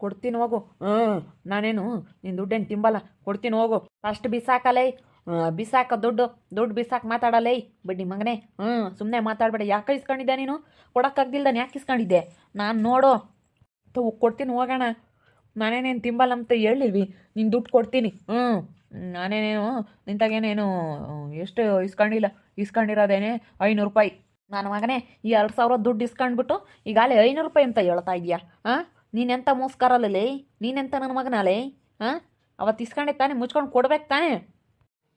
ಕೊಡ್ತೀನಿ ಹೋಗು. ನಾನೇನು ನಿನ್ನ ದುಡ್ಡೇನು ತಿಂಬಲ್ಲ, ಕೊಡ್ತೀನಿ ಹೋಗು. ಫಸ್ಟ್ ಬಿಸಾಕಲೇ, ಬಿಸಾಕ ದುಡ್ಡು ಬಿಸಾಕ ಮಾತಾಡಲೇ ಬಡ್ಡಿ ಮಗನೇ. ಸುಮ್ಮನೆ ಮಾತಾಡಬೇಡ. ಯಾಕೆ ಇಸ್ಕೊಂಡಿದ್ದೆ ನೀನು? ಕೊಡೋಕ್ಕಾಗ್ದಿಲ್ದಾನೆ ಯಾಕೆ ಇಸ್ಕೊಂಡಿದ್ದೆ? ನಾನು ನೋಡು ಕೊಡ್ತೀನಿ ಹೋಗೋಣ. ನಾನೇನೇನು ತಿಂಬಲ್ಲ ಅಂತ ಹೇಳಿಲ್ವಿ, ನಿನ್ನ ದುಡ್ಡು ಕೊಡ್ತೀನಿ. ನಾನೇನೇನು ನಿಂತಾಗೇನೇನು ಎಷ್ಟು ಇಸ್ಕೊಂಡಿರೋದೇನೆ 500 ರೂಪಾಯಿ. ನನ್ನ ಮಗನೇ, ಈ 2,000 ದುಡ್ಡು ಇಸ್ಕೊಂಡ್ಬಿಟ್ಟು ಈಗಾಗಲೇ 500 ರೂಪಾಯಿ ಅಂತ ಹೇಳ್ತಾ ಇದೆಯಾ? ನೀನೆಂತ ಮೋಸ್ಕರಲ್ಲೇ, ನೀನೆಂತ ನನ್ನ ಮಗನಲ್ಲೇ? ಅವತ್ತು ಇಸ್ಕೊಂಡೆ ತಾನೇ, ಮುಚ್ಕೊಂಡು ಕೊಡ್ಬೇಕು ತಾನೇ?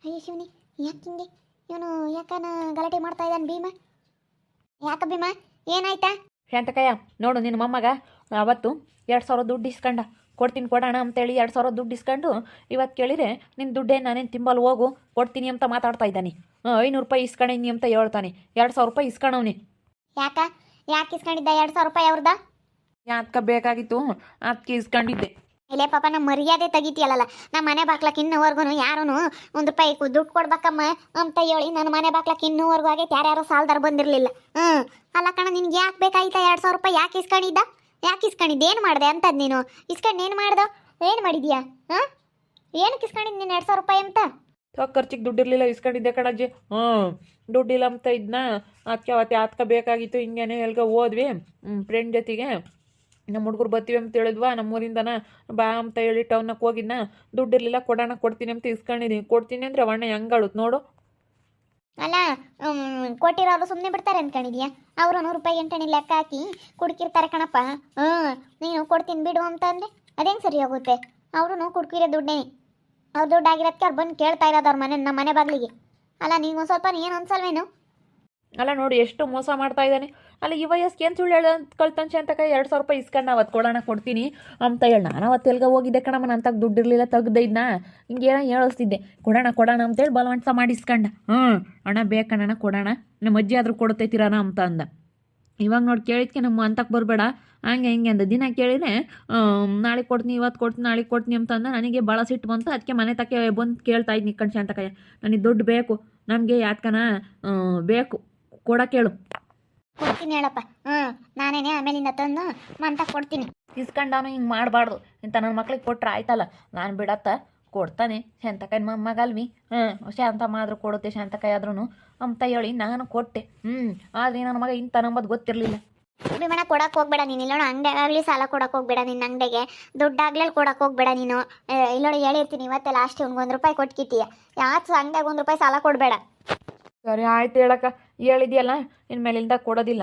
ಅಯ್ಯೋ ಶಿವನಿ, ಯಾಕೆ ಹಿಂಗೆ ಇವನು ಯಾಕನ ಗಲಾಟೆ ಮಾಡ್ತಾ ಇದ್ದಾನೆ ಭೀಮ? ಯಾಕ ಭೀಮ, ಏನಾಯ್ತಾ? ಶಾಂತಕಯ್ಯ ನೋಡು, ನಿನ್ನ ಮೊಮ್ಮಗ ಅವತ್ತು 2,000 ದುಡ್ಡು ಇಸ್ಕೊಂಡ. ಕೊಡ್ತೀನಿ ಕೊಡೋಣ ಅಂತೇಳಿ 2,000 ದುಡ್ಡು ಇಸ್ಕೊಂಡು ಇವತ್ತು ಕೇಳಿದರೆ ನಿನ್ನ ದುಡ್ಡೇ ನಾನೇನು ತಿಂಬಲ್ ಹೋಗು, ಕೊಡ್ತೀನಿ ಅಂತ ಮಾತಾಡ್ತಾ ಇದ್ದಾನೆ. 500 ರೂಪಾಯಿ ಇಸ್ಕೊಂಡೀನಿ ಅಂತ ಹೇಳ್ತಾನೆ. 2,000 ರೂಪಾಯಿ ಇಸ್ಕೊಂಡವ್ನಿ. ಯಾಕೆ ಇಸ್ಕೊಂಡಿದ್ದ 2,000 ರೂಪಾಯಿ ಅವ್ರದ? ಯಾಕೆ ಬೇಕಾಗಿತ್ತು ಅದಕ್ಕೆ ಇಸ್ಕೊಂಡಿದ್ದೆ. ಇಲ್ಲೇ ಪಾಪ ನಮ್ಮ ಮರ್ಯಾದೆ ತೆಗಿತೀಯಲ್ಲ. ನಮ್ಮ ಮನೆ ಬಾಕ್ಲಕ್ಕೆ ಇನ್ನೂವರೆಗೂ ಯಾರೂ 1 ರೂಪಾಯಿ ದುಡ್ಡು ಕೊಡ್ಬೇಕಮ್ಮ ಅಂತ ಹೇಳಿ ನನ್ನ ಮನೆ ಬಾಕ್ಲಕ್ಕೆ ಇನ್ನೂವರೆಗೂ ಆಗೈತೆ. ಯಾರ್ಯಾರು ಸಾಲದಾರ ಬಂದಿರಲಿಲ್ಲ. ಅಲ್ಲ ಕಣ, ನಿನ್ಗೆ ಯಾಕೆ ಬೇಕಾಗಿತ್ತಾ 2,000 ರೂಪಾಯಿ? ಯಾಕೆ ಇಸ್ಕೊಂಡಿದ್ದ? ಏನು ಮಾಡಿದೆ ಅಂತದ್ದು ನೀನು? ಇಸ್ಕೊಂಡು ಏನು ಮಾಡ್ದೋ? ಏನು ಮಾಡಿದ್ಯಾ? ಏನಕ್ಕೆ ಇಸ್ಕೊಂಡಿದ್ದು ನೀನು 2,000 ರೂಪಾಯಿ ಅಂತ? ಖರ್ಚಿಗೆ ದುಡ್ಡಿರಲಿಲ್ಲ, ಇಸ್ಕೊಂಡಿದ್ದೆ ಕಣಜ್ಜಿ. ದುಡ್ಡಿಲ್ಲ ಅಂತ ಇದನ್ನ ಅದಕ್ಕೆ ಅವತ್ತೆ ಬೇಕಾಗಿತ್ತು. ಹಿಂಗೇನೆ ಎಲ್ಗ ಹೋದ್ವಿ ಫ್ರೆಂಡ್ ಜೊತೆಗೆ. ನಮ್ಮ ಹುಡುಗರು ಬರ್ತೀವಿ ಅಂತ ಹೇಳಿದ್ವಾ ನಮ್ಮೂರಿಂದನ, ಬಾ ಅಂತ ಹೇಳಿ ಟೌನಕ್ಕೆ ಹೋಗಿದ್ನ. ದುಡ್ಡಿರಲಿಲ್ಲ, ಕೊಡ್ತೀನಿ ಅಂತ ಇಸ್ಕೊಂಡಿದ್ದೀನಿ. ಕೊಡ್ತೀನಿ ಅಂದರೆ ಅವಣ್ಣ ಹೆಂಗಾಳುತ್ತೆ ನೋಡು. ಅಲ್ಲ, ಕೊಟ್ಟಿರೋರು ಸುಮ್ಮನೆ ಬಿಡ್ತಾರೆ ಅಂದ್ಕೊಂಡಿದ್ಯಾ? ಅವರು 100 ರೂಪಾಯಿ ಎಂಟಣಿ ಲೆಕ್ಕ ಹಾಕಿ ಕುಡ್ಕಿರ್ತಾರೆ ಕಣಪ್ಪ. ನೀನು ಕೊಡ್ತೀನಿ ಬಿಡು ಅಂತ ಅಂದರೆ ಅದೇನು ಸರಿ ಹೋಗುತ್ತೆ? ಅವರು ಕುಡ್ಕಿರೋ ದುಡ್ಡೇನೆ. ಅವ್ರ ದುಡ್ಡು ಆಗಿರೋದಕ್ಕೆ ಅವ್ರು ಬಂದು ಕೇಳ್ತಾ ಇರೋದು ಅವ್ರ ನಮ್ಮ ಮನೆ ಬಾಗಿಲಿಗೆ. ಅಲ್ಲ, ನೀವು ಒಂದು ಸ್ವಲ್ಪ ಏನು ಅನ್ಸಲ್ವೇನು? ಅಲ್ಲ ನೋಡಿ, ಎಷ್ಟು ಮೋಸ ಮಾಡ್ತಾ ಇದ್ದಾನೆ. ಅಲ್ಲ, ಈ ವಯಸ್ಸಿಗೆ ಏನು ಸುಳ್ಳು ಹೇಳ ಕಳ್ತಂಚೆ ಅಂತ 2,000 ರೂಪಾಯಿ ಇಸ್ಕೊಂಡು ಅವತ್ತು ಕೊಡ್ತೀನಿ ಅಂತ ಹೇಳಿ ನಾನು ಅವತ್ತು ಎಲ್ಗ ಹೋಗಿದ್ದೆ ಕಣಮ್ಮ. ನನ್ನ ತಗ ದುಡ್ಡಿರಲಿಲ್ಲ, ತೆಗ್ದೈದ್ನ ಹಿಂಗೇನೋ ಹೇಳಿಸ್ತಿದ್ದೆ. ಕೊಡೋಣ ಅಂತೇಳಿ ಬಲವಂತ ಮಾಡಿ ಇಸ್ಕೊಂಡ. ಅಣ್ಣ ಬೇಕಣ್ಣ ಕೊಡೋಣ, ನಮ್ಮ ಅಜ್ಜಿ ಆದರೂ ಕೊಡ್ತೈತಿರಾನ ಅಂತ ಅಂದ. ಇವಾಗ ನೋಡಿ ಕೇಳಿದ್ಕೆ ನಮ್ಮ ಅಂತಕ್ಕೆ ಬರಬೇಡ ಹಂಗೆ ಹಿಂಗೆ ಅಂದ. ದಿನ ಕೇಳಿದರೆ ನಾಳೆ ಕೊಡ್ತೀನಿ, ಇವತ್ತು ಕೊಡ್ತೀನಿ, ನಾಳೆ ಕೊಡ್ತೀನಿ ಅಂತ ಅಂದ. ನನಗೆ ಭಾಳ ಸಿಟ್ಟು ಬಂತು. ಅದಕ್ಕೆ ಮನೆ ತಕ್ಕೆ ಬಂದು ಕೇಳ್ತಾ ಇದ್ನಿ ಕಣ್ಸೆ ಅಂತ ಕಯ್ಯ, ನನಗೆ ದುಡ್ಡು ಬೇಕು, ನಮಗೆ ಯಾತ್ಕನ ಬೇಕು, ಕೊಡೋಕೇಳು. ಕೊಡ್ತೀನಿ ಹೇಳಪ್ಪ. ನಾನೇನೆ ಆಮೇಲಿಂದ ತಂದು ಮಂತ ಕೊಡ್ತೀನಿ. ಇಸ್ಕೊಂಡವನು ಹಿಂಗೆ ಮಾಡಬಾರ್ದು. ಇಂಥ ನನ್ನ ಮಕ್ಳಿಗೆ ಕೊಟ್ರೆ ಆಯ್ತಲ್ಲ. ನಾನು ಬಿಡತ್ತ ಕೊಡ್ತಾನೆ. ಶಾಂತಕಾಯಿ ಮಗಲ್ವಿ. ಶಾಂತಮ್ಮ ಆದರೂ ಕೊಡುತ್ತೆ, ಶಾಂತಕಾಯಿ ಆದ್ರೂ ಅಂತ ಹೇಳಿ ನಾನು ಕೊಟ್ಟೆ. ಆದರೆ ನನ್ನ ಮಗ ಇಂಥ ನಂಬದು ಗೊತ್ತಿರಲಿಲ್ಲ. ಭೀಮಣ್ಣ, ಕೊಡಕ್ಕೆ ಹೋಗ್ಬೇಡ ನೀನು. ಇಲ್ಲೋಣ ಅಂಗಡಿಯಾಗಲಿ ಸಾಲ ಕೊಡಕ್ಕೆ ಹೋಗ್ಬೇಡ. ನಿನ್ನ ಅಂಗಡಿಗೆ ದುಡ್ಡಾಗ್ಲೇ ಕೊಡಕ್ಕೆ ಹೋಗ್ಬೇಡ ನೀನು. ಇಲ್ಲೋಣ ಹೇಳಿರ್ತೀನಿ, ಇವತ್ತೆ ಲಾಸ್ಟ್ ಇವ್ನಿಗೆ 1 ರೂಪಾಯಿ ಕೊಟ್ಕಿತ್ತೀಯ. ಯಾಕೆ ಅಂಗಡಿಯಾಗ 1 ರೂಪಾಯಿ ಸಾಲ ಕೊಡಬೇಡ. ಸರಿ ಆಯ್ತು ಹೇಳಕ್ಕ, ಹೇಳಿದ್ಯಲ್ಲ ಇನ್ಮೇಲಿಂದ ಕೊಡೋದಿಲ್ಲ.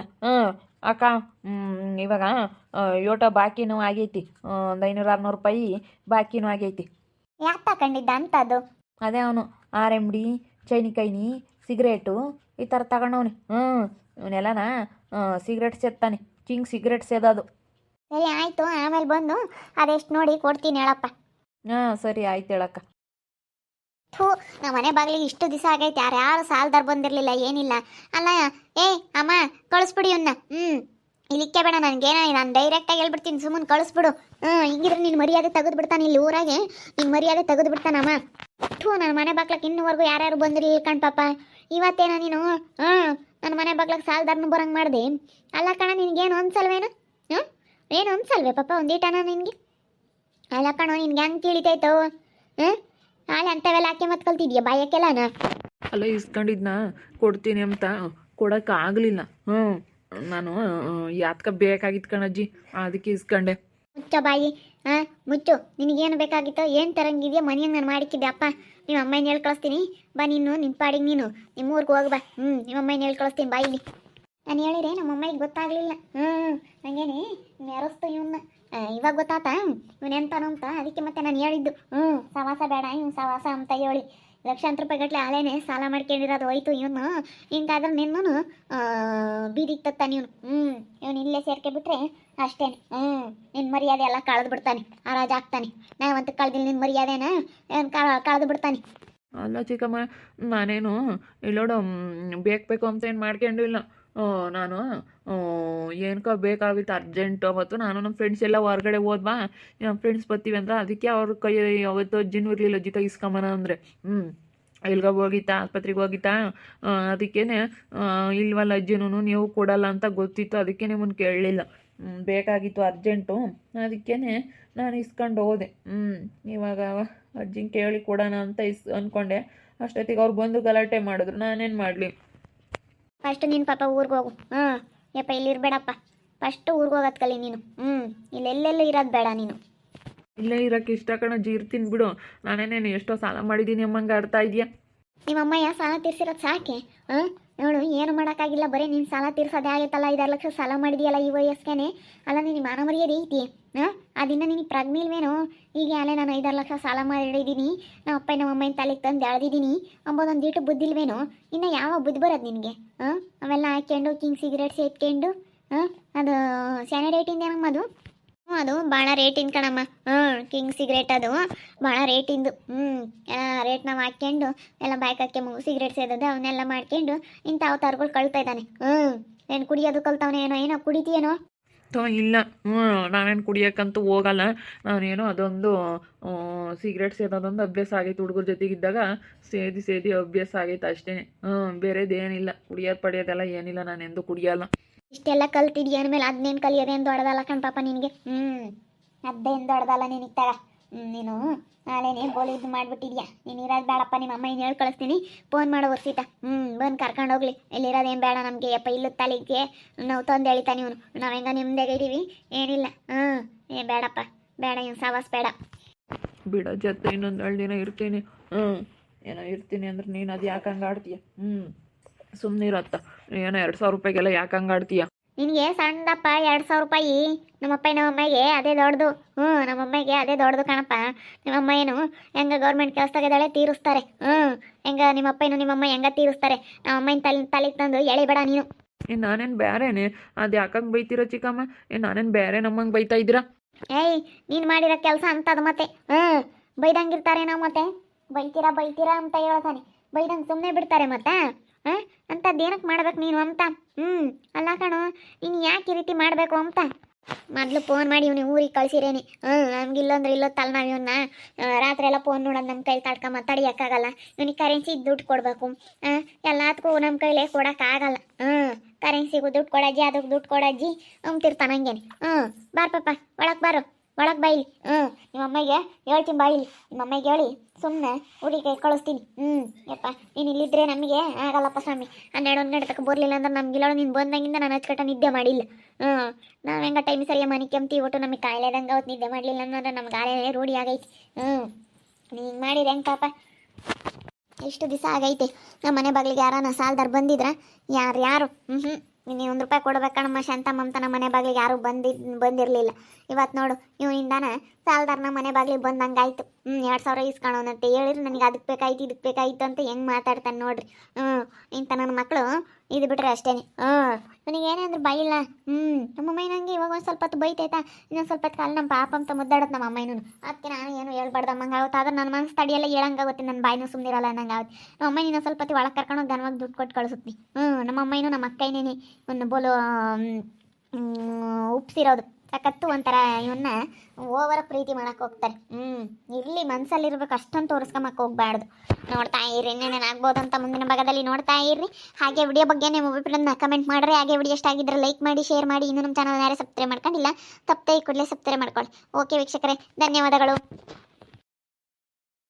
ಅಕ್ಕ ಇವಾಗ ಯೋಟೋ ಬಾಕಿನೂ ಆಗೈತಿ. ಒಂದು 500-600 ರೂಪಾಯಿ ಬಾಕಿನೂ ಆಗೈತಿ. ಯಾಕೆ ತಗೊಂಡಿದ್ದ ಅಂತದು? ಅದೇ ಅವನು RMD, ಚೈನಿಕೈನಿ, ಸಿಗರೇಟು ಈ ಥರ ತಗೊಂಡವನಿ. ಇವನೆಲ್ಲನ ಸಿಗರೇಟ್ ಸೇರ್ತಾನೆ. ಚಿಂಗ್ ಸಿಗರೇಟ್ ಸೇದೋದು. ಸರಿ ಆಯಿತು, ಆಮೇಲೆ ಬಂದು ಅದೆಷ್ಟು ನೋಡಿ ಕೊಡ್ತೀನಿ ಹೇಳಪ್ಪ. ಸರಿ ಆಯ್ತು ಹೇಳಕ್ಕ. ನಮ್ಮ ಮನೆ ಬಾಗಿಲಿಗೆ ಇಷ್ಟು ದಿವಸ ಆಗೈತೆ, ಯಾರು ಸಾಲದಾರ ಬಂದಿರಲಿಲ್ಲ, ಏನಿಲ್ಲ. ಅಲ್ಲ ಅಮ್ಮ ಕಳಿಸ್ಬಿಡಿ ಇವನ್ನ. ಇಲ್ಲಿಕ್ಕೆ ಬೇಡ, ನನಗೇನ, ನಾನು ಡೈರೆಕ್ಟಾಗಿ ಹೇಳ್ಬಿಡ್ತೀನಿ, ಸುಮ್ಮನೆ ಕಳಿಸ್ಬಿಡು. ಹಿಂಗಿದ್ರೆ ನಿನ್ನ ಮರ್ಯಾದೆ ತೆಗೆದು ಬಿಡ್ತಾನೆ. ಇಲ್ಲಿ ಊರಾಗೆ ನಿನ್ನ ಮರ್ಯಾದೆ ತೆಗೆದು ಬಿಡ್ತಾನಮ್ಮ. ನನ್ನ ಮನೆ ಬಾಗ್ಲಕ್ಕೆ ಇನ್ನೂವರೆಗೂ ಯಾರ್ಯಾರು ಬಂದಿರಲಿಲ್ಲ ಕಣ್ ಪಾಪ. ಇವತ್ತೇನ ನೀನು ನನ್ನ ಮನೆ ಬಾಗ್ಲಕ್ಕೆ ಸಾಲದಾರನು ಬರಂಗೆ ಮಾಡಿದೆ. ಅಲ್ಲ ಕಣ, ನಿನಗೇನು ಅನ್ಸಲ್ವೇನು? ಏನು ಅನ್ಸಲ್ವೇ ಪಾಪ ಒಂದೀಟನ ನಿನಗೆ? ಅಲ್ಲ ಕಣೋ, ನಿನ್ಗೆ ಹೆಂಗೆ ತಿಳಿತೈತೋ? ನಾಳೆ ಅಂಥವೆಲ್ಲ ಹಾಕಿ ಮತ್ತೆ ಕಲ್ತಿದ್ಯಾ ಬಾಯಕ್ಕೆಲ್ಲನ? ಅಲ್ಲ, ಇಸ್ಕೊಂಡಿದ್ನ ಕೊಡ್ತೀನಿ ಅಂತ ಕೊಡೋಕ್ಕಾಗಲಿಲ್ಲ. ನಾನು ಯಾತ್ಕ ಬೇಕಾಗಿತ್ತು ಕಣಜ್ಜಿ, ಅದಕ್ಕೆ ಇಸ್ಕೊಂಡೆ. ಮುಚ್ಚ ಬಾಯಿ, ಮುಚ್ಚು. ನಿನಗೇನು ಬೇಕಾಗಿತ್ತೋ, ಏನು ತರಂಗಿದೆಯಾ ಮನೆಯಂಗೆ ನಾನು ಮಾಡಿಕ್ಕಿದ್ದೆ. ಅಪ್ಪ ನಿಮ್ಮ ಅಮ್ಮನ ಹೇಳಿ ಕಳಿಸ್ತೀನಿ, ಬಾ ನೀನು ನಿನ್ನ ಪಾಡಿಗೆ ನೀನು ನಿಮ್ಮ ಊರಿಗೆ ಹೋಗಿ ಬಾ. ನಿಮ್ಮ ಅಮ್ಮನ ಹೇಳಿ ಕಳಿಸ್ತೀನಿ ಬಾಯಿಲಿ. ನಾನು ಹೇಳಿದೆ ನಮ್ಮ ಅಮ್ಮಗೆ ಗೊತ್ತಾಗಲಿಲ್ಲ. ಹಂಗೇನೆ ನೆರಸ್ತು ಇವನ್ನ. ಇವಾಗ ಗೊತ್ತಾತ ಇವನೆಂತಾನು ಅಂತ. ಅದಕ್ಕೆ ಮತ್ತೆ ನಾನು ಹೇಳಿದ್ದು ಸವಾಸ ಬೇಡ ಇವ್ನು ಸವಾಸ ಅಂತ ಹೇಳಿ. ಲಕ್ಷಾಂತರ ರೂಪಾಯಿ ಗಟ್ಟಲೆ ಆಲೇನೆ ಸಾಲ ಮಾಡ್ಕೊಂಡಿರೋದು ಹೋಯ್ತು ಇವನು. ಹಿಂಗಾದ್ರೆ ನಿನ್ನೂ ಬೀದಿಗೆ ತತ್ತಾನೆ ಇವನು. ಇವನು ಇಲ್ಲೇ ಸೇರ್ಕೆ ಬಿಟ್ರೆ ಅಷ್ಟೇ. ನಿನ್ನ ಮರ್ಯಾದೆ ಎಲ್ಲ ಕಳೆದು ಬಿಡ್ತಾನೆ, ಆರಾಜ್ ಆಗ್ತಾನೆ. ನಾವಂತ ಕಳೆದಿಲ್ಲ ನಿನ್ನ ಮರ್ಯಾದೆನ, ಕಳೆದು ಬಿಡ್ತಾನೆ. ಅಲ್ಲ ಚಿಕ್ಕಮ್ಮ, ನಾನೇನು ಇಲ್ಲೋಡು ಬೇಕು ಅಂತ ಏನು ಮಾಡ್ಕೊಂಡಿಲ್ಲ. ನಾನು ಏನಕ್ಕೋ ಬೇಕಾಗಿತ್ತು ಅರ್ಜೆಂಟ್. ಅವತ್ತು ನಾನು ನಮ್ಮ ಫ್ರೆಂಡ್ಸ್ ಎಲ್ಲ ಹೊರಗಡೆ ಹೋದ್ವಾ, ನಮ್ಮ ಫ್ರೆಂಡ್ಸ್ ಬರ್ತೀವಿ ಅಂದ್ರೆ ಅದಕ್ಕೆ ಅವ್ರ ಕೈ ಅವತ್ತು ಅಜ್ಜಿನೂ ಇರಲಿಲ್ಲ, ಅಜ್ಜಿ ತೆಗಿಸ್ಕೊಂಬನ ಅಂದರೆ ಇಲ್ಗ ಹೋಗಿತ್ತಾ, ಆಸ್ಪತ್ರೆಗೆ ಹೋಗಿತ್ತಾ. ಅದಕ್ಕೇ ಇಲ್ವಲ್ಲ ಅಜ್ಜಿನೂ ನೀವು ಕೊಡಲ್ಲ ಅಂತ ಗೊತ್ತಿತ್ತು, ಅದಕ್ಕೆ ನಿಮ್ಮನ್ನು ಕೇಳಲಿಲ್ಲ. ಬೇಕಾಗಿತ್ತು ಅರ್ಜೆಂಟು, ಅದಕ್ಕೇ ನಾನು ಇಸ್ಕೊಂಡು ಹೋದೆ. ಇವಾಗ ಅಜ್ಜಿಂಗೆ ಕೇಳಿ ಕೊಡೋಣ ಅಂತ ಅಂದ್ಕೊಂಡೆ. ಅಷ್ಟೊತ್ತಿಗೆ ಅವ್ರು ಬಂದು ಗಲಾಟೆ ಮಾಡಿದ್ರು, ನಾನೇನು ಮಾಡಲಿ. ಫಸ್ಟ್ ನೀನು ಪಾಪ ಊರಿಗೆ ಹೋಗು. ಯಪ್ಪ ಇಲ್ಲಿ ಇರಬೇಡಪ್ಪ. ಫಸ್ಟ್ ಊರಿಗೆ ಹೋಗೋದು ಕಲಿ ನೀನು. ಇಲ್ಲೆಲ್ಲೆಲ್ಲ ಇರೋದು ಬೇಡ ನೀನು. ಇಲ್ಲೇ ಇರೋಕ್ಕೆ ಇಷ್ಟ ಕಣಜ್ಜಿ, ಇರ್ತೀನಿ ಬಿಡು. ನಾನೇನೇನು ಎಷ್ಟೋ ಸಾಲ ಮಾಡಿದ್ದೀನಿ ಅಮ್ಮಂಗೆ ಆಡ್ತಾ ಇದೆಯಾ. ನಿಮ್ಮ ಅಮ್ಮಯ್ಯ ಸಾಲ ತೀರ್ಸಿರೋದು ಸಾಕೆ. ನೋಡು, ಏನು ಮಾಡೋಕ್ಕಾಗಿಲ್ಲ, ಬರೀ ನೀನು ಸಾಲ ತೀರ್ಸೋದೇ ಆಗೈತಲ್ಲ. 5 ಲಕ್ಷ ಸಾಲ ಮಾಡಿದೆಯಲ್ಲ ಈ ವಯಸ್ಸಿಗೆ. ಅಲ್ಲ ನೀನು ಮಾನ ಮರ್ಯಾದೆ ಐತಿ? ಅದನ್ನ ನಿನಗೆ ಪ್ರಜ್ಞಿಲ್ವೇನೋ? ಈಗ ಅಲ್ಲೇ ನಾನು 5 ಲಕ್ಷ ಸಾಲ ಮಾಡಿದ್ದೀನಿ, ನಮ್ಮ ಅಪ್ಪ ನಮ್ಮ ಅಮ್ಮನ ತಲೆಗೆ ತಂದು ಎಳ್ದಿದ್ದೀನಿ ಅಂಬೋದೊಂದು ದೀಟು ಬುದ್ಧಿಲ್ವೇನೋ? ಇನ್ನು ಯಾವ ಬುದ್ಧಿ ಬರೋದು ನಿನಗೆ? ಅವೆಲ್ಲ ಹಾಕ್ಕೊಂಡು ಕಿಂಗ್ ಸಿಗರೇಟ್ ಸೇದ್ಕೊಂಡು ಅದು ಸ್ಯಾನೆ ರೇಟಿಂದ ಏನಮ್ಮ ಅದು? ಅದು ಭಾಳ ರೇಟಿಂದ ಕಣಮ್ಮ. ಕಿಂಗ್ ಸಿಗರೇಟ್ ಅದು ಭಾಳ ರೇಟಿಂದು. ರೇಟ್ ನಾವು ಹಾಕ್ಕೊಂಡು ಎಲ್ಲ ಬೈಕ್ ಹಾಕಿ ಸಿಗರೇಟ್ ಸೇದೋದು ಅವನ್ನೆಲ್ಲ ಮಾಡ್ಕೊಂಡು ಇಂಥವು ಥರಗಳು ಕಳ್ತಾ ಇದ್ದಾನೆ. ಏನು ಕುಡಿಯೋದು ಕಲ್ತವನೇ ಏನೋ ಕುಡಿತೀಯೇನೋ? ಇಲ್ಲ, ನಾನೇನು ಕುಡಿಯೋಕ್ಕಂತೂ ಹೋಗಲ್ಲ. ನಾನೇನೋ ಅದೊಂದು ಸಿಗರೇಟ್ ಸೇದೋದೊಂದು ಅಭ್ಯಾಸ ಆಗೈತೆ. ಹುಡುಗರ ಜೊತೆಗಿದ್ದಾಗ ಸೇದಿ ಅಭ್ಯಾಸ ಆಗೈತೆ ಅಷ್ಟೇ. ಬೇರೆದೇನಿಲ್ಲ. ಕುಡಿಯೋದು ಪಡಿಯೋದೆಲ್ಲ ಏನಿಲ್ಲ, ನಾನೆಂದು ಕುಡಿಯಲ್ಲ. ಇಷ್ಟೆಲ್ಲ ಕಲ್ತಿದ್ಯಾ ಅಂದಮೇಲೆ ಅದನ್ನೇನು ಕಲಿಯೋದೇ ಏನು ದೊಡ್ಡದಲ್ಲ ಕಣ್ ಪಾಪ ನಿನಗೆ. ಅದೇನು ದೊಡ್ಡದಲ್ಲ ನಿನಗೆ ತಗ. ನೀನು ನಾಳೆನೇ ಗೋಲಿ ಇದು ಮಾಡಿಬಿಟ್ಟಿದ್ಯಾ. ನೀನು ಇರೋದು ಬೇಡಪ್ಪ, ನಿಮ್ಮ ಅಮ್ಮ ಏನು ಹೇಳಿ ಕಳಿಸ್ತೀನಿ. ಫೋನ್ ಮಾಡೋ ವರ್ಷಿತ ಬಂದು ಕರ್ಕೊಂಡು ಹೋಗ್ಲಿ. ಇಲ್ಲಿರೋದೇನು ಬೇಡ ನಮಗೆ. ಯಪ್ಪ ಇಲ್ಲದ ತಲೆಗೆ ನಾವು ತಂದು ಎಳಿತಾ ನೀವು. ನಾವು ಹೆಂಗ ನಿಮ್ದಾಗ ಇದ್ದೀವಿ, ಏನಿಲ್ಲ. ಬೇಡಪ್ಪ, ಬೇಡ, ಇವ್ನು ಸಾವಾಸ ಬೇಡ. ಬಿಡ ಜೊತೆ ಇನ್ನೊಂದು 2 ದಿನ ಇರ್ತೀನಿ. ಏನೋ ಇರ್ತೀನಿ ಅಂದ್ರೆ ನೀನು ಅದು ಯಾಕೆ ಹಂಗೆ ಆಡ್ತೀಯ? ಸುಮ್ಮನೆ ಇರತ್ತ. ಏನೋ 2,000 ರೂಪಾಯಿಗೆಲ್ಲ ಯಾಕೆ ಹಂಗೆ ಆಡ್ತೀಯ? ನಿನಗೆ ಸಣ್ಣದಪ್ಪ 2,000 ರೂಪಾಯಿ. ನಮ್ಮಪ್ಪ ನಮ್ಮಮ್ಮಗೆ ಅದೇ ದೊಡ್ಡದು. ನಮ್ಮಮ್ಮಗೆ ಅದೇ ದೊಡ್ಡದು ಕಣಪ್ಪ. ನಿಮ್ಮಮ್ಮ ಏನು ಹೆಂಗೆ ಗೌರ್ಮೆಂಟ್ ಕೆಲಸದಾಗಿದ್ದಾಳೆ, ತೀರಿಸ್ತಾರೆ. ಹೆಂಗೆ ನಿಮ್ಮಪ್ಪ ಏನು ನಿಮ್ಮಮ್ಮ ಹೆಂಗೆ ತೀರಿಸ್ತಾರೆ. ನಮ್ಮಮ್ಮನ ತಲೆಗೆ ತಂದು ಎಳಿಬೇಡ ನೀನು. ನಾನೇನು ಬೇರೆನೆ? ಅದು ಯಾಕಂಗೆ ಬೈತೀರ ಚಿಕ್ಕಮ್ಮ? ನಾನೇನು ಬೇರೆ ನಮ್ಮಂಗೆ ಬೈತಾ ಇದ್ದೀರಾ? ನೀನು ಮಾಡಿರೋ ಕೆಲಸ ಅಂತದು ಮತ್ತೆ. ಬೈದಂಗಿರ್ತಾರೆ ನಾವು ಮತ್ತೆ. ಬೈತೀರಾ ಅಂತ ಹೇಳ್ತಾನೆ. ಬೈದಂಗೆ ಸುಮ್ಮನೆ ಬಿಡ್ತಾರೆ ಮತ್ತೆ. ಅಂಥದ್ದು ಏನಕ್ಕೆ ಮಾಡ್ಬೇಕು ನೀನು ಅಂತ? ಅಲ್ಲ ಕಣೋ, ನೀನು ಯಾಕೆ ಈ ರೀತಿ ಮಾಡಬೇಕು ಅಂತ ಮೊದಲು ಫೋನ್ ಮಾಡಿ ಇವ್ನು ಊರಿಗೆ ಕಳಿಸಿರೇನಿ. ನಮ್ಗೆ ಇಲ್ಲಂದ್ರೆ ಇಲ್ಲೊತ್ತಲ್ಲ ನಾವು ಇವನ್ನ ರಾತ್ರಿ ಎಲ್ಲ ಫೋನ್ ನೋಡೋದು ನಮ್ಮ ಕೈಲಿ ತಡ್ಕೊಂಬ ತಡಿಯೋಕ್ಕಾಗಲ್ಲ. ಇವನಿಗೆ ಕರೆನ್ಸಿ ದುಡ್ಡು ಕೊಡಬೇಕು. ಎಲ್ಲದಕ್ಕೂ ನಮ್ಮ ಕೈಲೇ ಕೊಡೋಕ್ಕಾಗಲ್ಲ. ಕರೆನ್ಸಿಗೂ ದುಡ್ಡು ಕೊಡಜ್ಜಿ, ಅದಕ್ಕೆ ದುಡ್ಡು ಕೊಡಜ್ಜಿ ಅಂತಿರ್ತಾನೆ ಹಂಗೇನೆ. ಬಾರ್ ಪಾಪ, ಒಳಗೆ ಬಾಯಿಲಿ. ನಿಮ್ಮಮ್ಮಗೆ ಹೇಳ್ತೀನಿ ಬಾಯಿಲಿ. ನಿಮ್ಮಮ್ಮಗೆ ಹೇಳಿ ಸುಮ್ಮನೆ ಊರಿಗೆ ಕಳಿಸ್ತೀನಿ. ಯಪ್ಪ ನೀನು ಇಲ್ಲಿದ್ರೆ ನಮಗೆ ಆಗಲ್ಲಪ್ಪ ಸ್ವಾಮಿ. 12 ತಕ್ಕ ಬರಲಿಲ್ಲ ಅಂದ್ರೆ ನಮ್ಗಿಲ್ಲ. ನೀನು ಬಂದಂಗಿಂದ ನಾನು ಅಚ್ಚುಕಟ್ಟ ನಿದ್ದೆ ಮಾಡಿಲ್ಲ. ನಾವು ಹೆಂಗೆ ಟೈಮ್ ಸರಿಯಾಗಿ ಮನೆ ಕೆಮ್ತಿ ಒಟ್ಟು ನಮಗೆ ಕಾಯಿಲೆದಂಗೆ ಅವತ್ತು ನಿದ್ದೆ ಮಾಡಲಿಲ್ಲ ಅನ್ನೋದ್ರೆ ನಮ್ಗೆ ಆಲೇ ರೂಢಿ ಆಗೈತಿ. ನೀನು ಮಾಡಿದ್ರೆ ಹೆಂಗೆ ಪಾಪ? ಎಷ್ಟು ದಿವಸ ಆಗೈತೆ ನಮ್ಮ ಮನೆ ಬಾಗಿಲಿಗೆ ಯಾರನ್ನ ಸಾಲದಾರ ಬಂದಿದ್ರ? ಯಾರು ನೀನು 1 ರೂಪಾಯಿ ಕೊಡ್ಬೇಕಣಮ್ಮ ಶಾಂತಮ್ಮ ಅಂತ ನಮ್ಮ ಮನೆ ಬಾಗಿಲಿಗೆ ಯಾರು ಬಂದಿರಲಿಲ್ಲ. ಇವತ್ತು ನೋಡು ಇವನಿಂದಾನ ಸಾಲದಾರನ ಮನೆ ಬಾಗಿಲಿಗೆ ಬಂದಂಗಾಯ್ತು. 2,000 ಇಸ್ಕೊಳ್ಳೋನಂತ ಹೇಳಿರಿ ನನಗೆ ಅದಕ್ಕೆ ಬೇಕಾಯ್ತು ಇದಕ್ಕೆ ಬೇಕಾಯ್ತು ಅಂತ ಹೆಂಗೆ ಮಾತಾಡ್ತಾನೆ ನೋಡ್ರಿ. ಇಂಥ ನನ್ನ ಮಕ್ಕಳು ಇದು ಬಿಟ್ರೆ ಅಷ್ಟೇ. ನನಗೆ ಏನೇ ಅಂದ್ರೆ ಬೈಲ್ಲ. ನಮ್ಮ ಅಮ್ಮ ನಂಗೆ ಇವಾಗ ಒಂದು ಸ್ವಲ್ಪ ಹೊತ್ತು ಬೈತೈತಾ, ಇನ್ನೊಂದು ಸ್ವಲ್ಪ ಹೊತ್ತು ಕಾಲ ನಮ್ಮ ಪಾಪ ಅಂತ ಮುದ್ದಾಡತ್ತೆ ನಮ್ಮ ಅಮ್ಮ. ಅದಕ್ಕೆ ನಾನು ಏನು ಹೇಳ್ಬಾರ್ದಮ್ಮಂಗೆ ಆಗುತ್ತೆ. ಆದ್ರೆ ನನ್ನ ಮನಸ್ಸು ತಡಿಯೆಲ್ಲ ಹೇಳಂಗಾಗುತ್ತೆ. ನನ್ನ ಬಾಯಿನೂ ಸುಮ್ಮನಿರಲ್ಲ ಅನ್ನಂಗೆ ಆಗುತ್ತೆ. ನಮ್ಮ ಅಮ್ಮ ಇನ್ನೊಂದು ಸ್ವಲ್ಪ ಹೊತ್ತು ಒಳಗೆ ಕರ್ಕೊಂಡು ಘನವಾಗಿ ದುಡ್ಡು ಕೊಟ್ಟು ಕಳಿಸುತ್ತೀನಿ. ನಮ್ಮ ಅಮ್ಮನೂ ನಮ್ಮ ಅಕ್ಕನೇನೆ ಒಂದು ಬೋಲು ಉಪ್ಸಿರೋದು ಸಕತ್ತು ಒಂಥರ ಇವನ್ನ ಓವರ ಪ್ರೀತಿ ಮಾಡಕ್ಕೆ ಹೋಗ್ತಾರೆ. ಇರಲಿ, ಮನಸ್ಸಲ್ಲಿರ್ಬೇಕು, ಅಷ್ಟೊಂದು ತೋರಿಸ್ಕೊಂಬಕ್ಕೆ ಹೋಗ್ಬಾರ್ದು. ನೋಡ್ತಾ ಇರ್ರಿ, ಇನ್ನೇನೇನು ಆಗ್ಬೋದು ಅಂತ ಮುಂದಿನ ಭಾಗದಲ್ಲಿ ನೋಡ್ತಾ ಇರ್ರಿ. ಹಾಗೆ ವಿಡಿಯೋ ಬಗ್ಗೆ ನಿಮ್ಮ ಅಭಿಪ್ರಾಯನ ಕಮೆಂಟ್ ಮಾಡಿರಿ. ಹಾಗೆ ವಿಡಿಯೋ ಇಷ್ಟ ಆಗಿದ್ರೆ ಲೈಕ್ ಮಾಡಿ, ಶೇರ್ ಮಾಡಿ. ಇನ್ನೂ ನಮ್ಮ ಚಾನಲ್ ಯಾರೇ ಸಬ್ಸ್ಕ್ರೈಬ್ ಮಾಡ್ಕೊಂಡಿಲ್ಲ, ತಪ್ಪದೆ ಕೂಡಲೇ ಸಬ್ಸ್ಕ್ರೈಬ್ ಮಾಡ್ಕೊಳ್ಳಿ. ಓಕೆ ವೀಕ್ಷಕರೇ, ಧನ್ಯವಾದಗಳು.